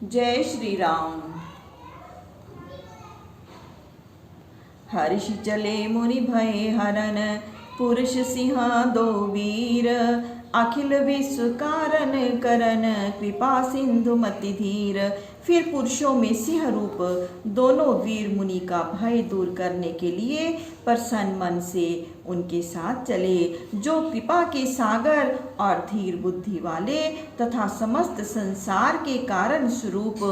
जय श्री राम। हर्षि चले मुनि भय हरन, पुरुष सिंह दो वीर। अखिल विश्व कारण करन, कृपा सिंधु मति धीर। फिर पुरुषों में सिंह रूप दोनों वीर मुनि का भय दूर करने के लिए प्रसन्न मन से उनके साथ चले, जो कृपा के सागर और धीर बुद्धि वाले तथा समस्त संसार के कारण स्वरूप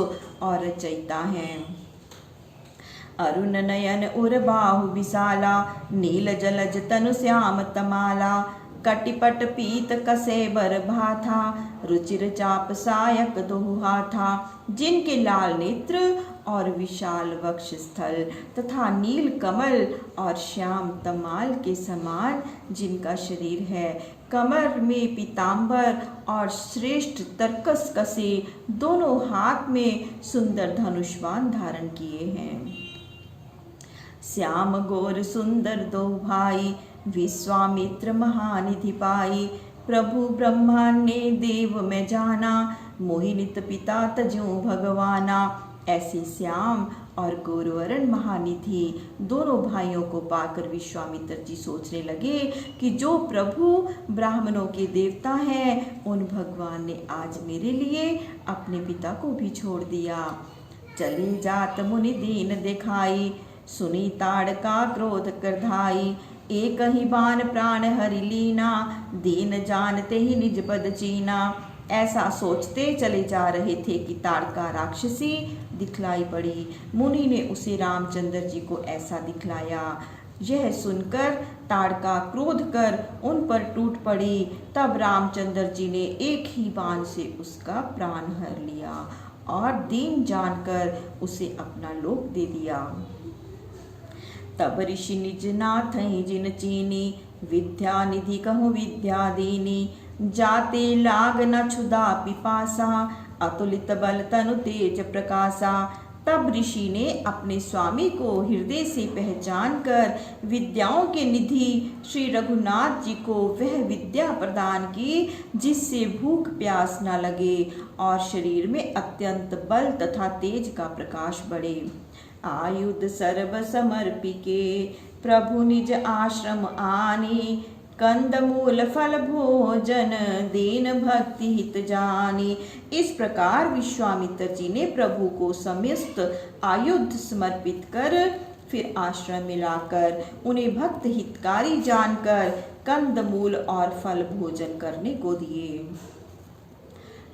और रचयिता हैं। अरुण नयन उर बाहु विशाला, नील जलज तनु श्याम तमाला। कटिपट पीत कसे बर भाथा, रुचिर चाप सायक दोहु हाथा। जिनके लाल नेत्र और विशाल वक्ष स्थल तथा नील कमल और श्याम तमाल के समान जिनका शरीर है, कमर में पीतांबर और श्रेष्ठ तरकस कसे, दोनों हाथ में सुंदर धनुष्वान धारण किए हैं। श्याम गोर सुंदर दो भाई, विश्वामित्र महानिधि पाई। प्रभु ब्रह्मांड ने देव में जाना, मोहिनित पिता तजो भगवाना। ऐसे श्याम और गौरवर्ण महानिधि दोनों भाइयों को पाकर विश्वामित्र जी सोचने लगे कि जो प्रभु ब्राह्मणों के देवता हैं, उन भगवान ने आज मेरे लिए अपने पिता को भी छोड़ दिया। चले जात मुनि दीन दिखाई, सुनी ताड़का क्रोध करधाई। एक ही बाण प्राण हरि लीना, दीन जानते ही निज पद चीना। ऐसा सोचते चले जा रहे थे कि ताड़का राक्षसी दिखलाई पड़ी। मुनि ने उसे रामचंद्र जी को ऐसा दिखलाया। यह सुनकर ताड़का क्रोध कर उन पर टूट पड़ी। तब रामचंद्र जी ने एक ही बाण से उसका प्राण हर लिया और दीन जानकर उसे अपना लोक दे दिया। तब ऋषि निज नाथ जिन चीनी, विद्या निधि कहूँ विद्या दीनी। जाते लाग न क्षुधा पिपासा, अतुलित बल तनु तेज प्रकाशा। तब ऋषि ने अपने स्वामी को हृदय से पहचान कर विद्याओं के निधि श्री रघुनाथ जी को वह विद्या प्रदान की जिससे भूख प्यास न लगे और शरीर में अत्यंत बल तथा तेज का प्रकाश बढ़े। आयुध सर्व समर्पिके, प्रभु निज आश्रम आनी। कंद मूल फल भोजन, दीन भक्ति हित जानी। इस प्रकार विश्वामित्र जी ने प्रभु को समस्त आयुध समर्पित कर फिर आश्रम में लाकर उन्हें भक्त हितकारी जानकर कंद मूल और फल भोजन करने को दिए।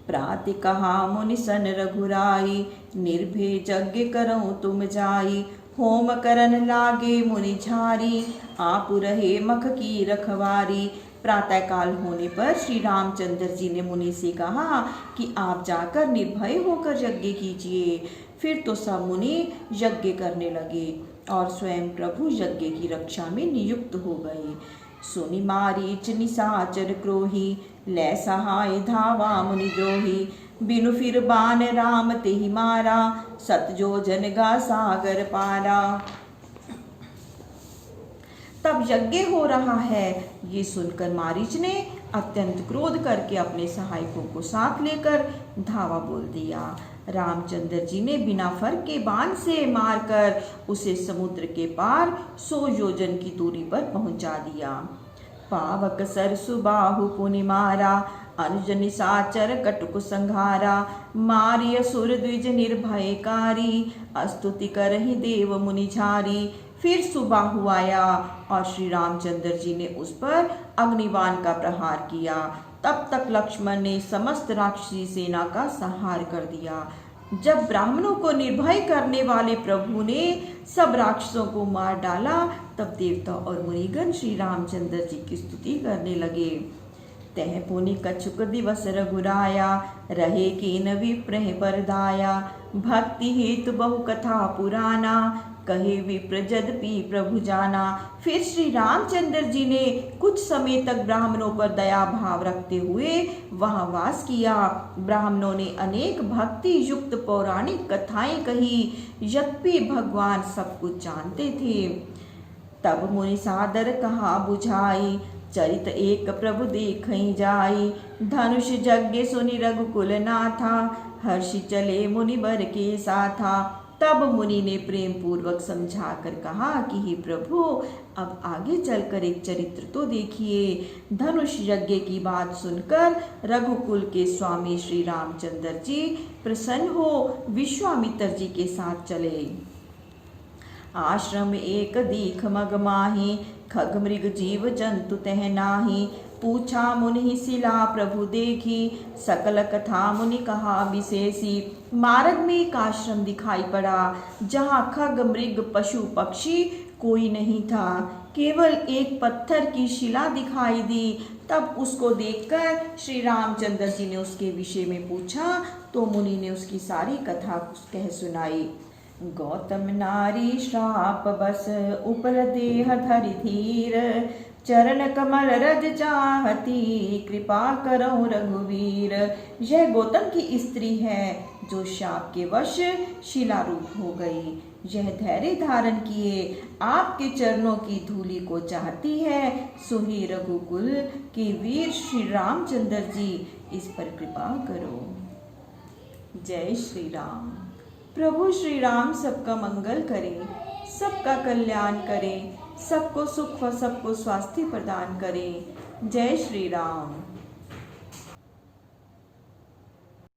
प्रातः कहा मुनि सन रघुराई, निर्भय यज्ञ करो तुम जाई। होम करन लागे मुनि झारी, आप रहे मख की रखवारी। प्रातः काल होने पर श्री रामचंद्र जी ने मुनि से कहा कि आप जाकर निर्भय होकर यज्ञ कीजिए। फिर तो सब मुनि यज्ञ करने लगे और स्वयं प्रभु यज्ञ की रक्षा में नियुक्त हो गए। सुनि मारीच निशाचर क्रोही, लै सहाय धावा मुनि द्रोही। बिनु फिर बान राम तेहि मारा, सतजो जन गा सागर पारा। तब यज्ञ हो रहा है ये सुनकर मारीच ने अत्यंत क्रोध करके अपने सहायकों को साथ लेकर धावा बोल दिया। रामचंद्र जी ने बिना फर के बाण से मारकर उसे समुद्र के पार 100 योजन की दूरी पर पहुंचा दिया। पावक सरसु बाहु पुनि मारा, अनुज निशाचर कटुक संघारा। मारिय सुर द्विज निर्भयकारी, स्तुति करहि देव मुनि झारी। फिर सुबाहु आया और श्री रामचंद्र जी ने उस पर अग्निबाण का प्रहार किया। तब तक लक्ष्मण ने समस्त राक्षसी सेना का संहार कर दिया। जब ब्राह्मणों को निर्भय करने वाले प्रभु ने सब राक्षसों को मार डाला, तब देवता और मुनिगण श्री रामचंद्र जी की स्तुति करने लगे। तह पुनि कछुक दिवस रघुराया, रहे कीन विप्रह परदाया। भक्ति हेतु बहु कथा पुराना, कहे विप्र जदपि प्रभु जाना। फिर श्री रामचंद्र जी ने कुछ समय तक ब्राह्मणों पर दया भाव रखते हुए वहां वास किया। ब्राह्मणों ने अनेक भक्ति युक्त पौराणिक कथाएं कही, यद्यपि भगवान सब कुछ जानते थे। तब मुनि सादर कहा बुझाई, चरित एक प्रभु देखई जाई, धनुष यज्ञ सुनि रघुकुल नाथा, हर्षि चले मुनि बर के साथा। तब मुनि ने प्रेम पूर्वक समझा कर कहा कि हे प्रभु, अब आगे चलकर एक चरित्र तो देखिए। धनुष यज्ञ की बात सुनकर रघुकुल के स्वामी श्री रामचंद्र जी प्रसन्न हो विश्वामित्र जी के साथ चले। आश्रम एक दीख मग माही, खग मृग जीव जंतु तह नाही। पूछा मुनि शिला प्रभु देखी, सकल कथा मुनि कहा विशेषी। मार्ग में एक आश्रम दिखाई पड़ा, जहाँ खग मृग पशु पक्षी कोई नहीं था, केवल एक पत्थर की शिला दिखाई दी। तब उसको देखकर श्री रामचंद्र जी ने उसके विषय में पूछा, तो मुनि ने उसकी सारी कथा कह सुनाई। गौतम नारी श्राप बस उपल देह धरि धीर, चरण कमल रज चाहती कृपा करो रघुवीर। यह गौतम की स्त्री है जो शाप के वश शिला रूप हो गई। यह धैर्य धारण किए आपके चरणों की धूलि को चाहती है। सुही रघुकुल के वीर श्री रामचंद्र जी, इस पर कृपा करो। जय श्री राम। प्रभु श्री राम सबका मंगल करें, सबका कल्याण करें, सबको सुख व सबको स्वास्थ्य प्रदान करें। जय श्री राम।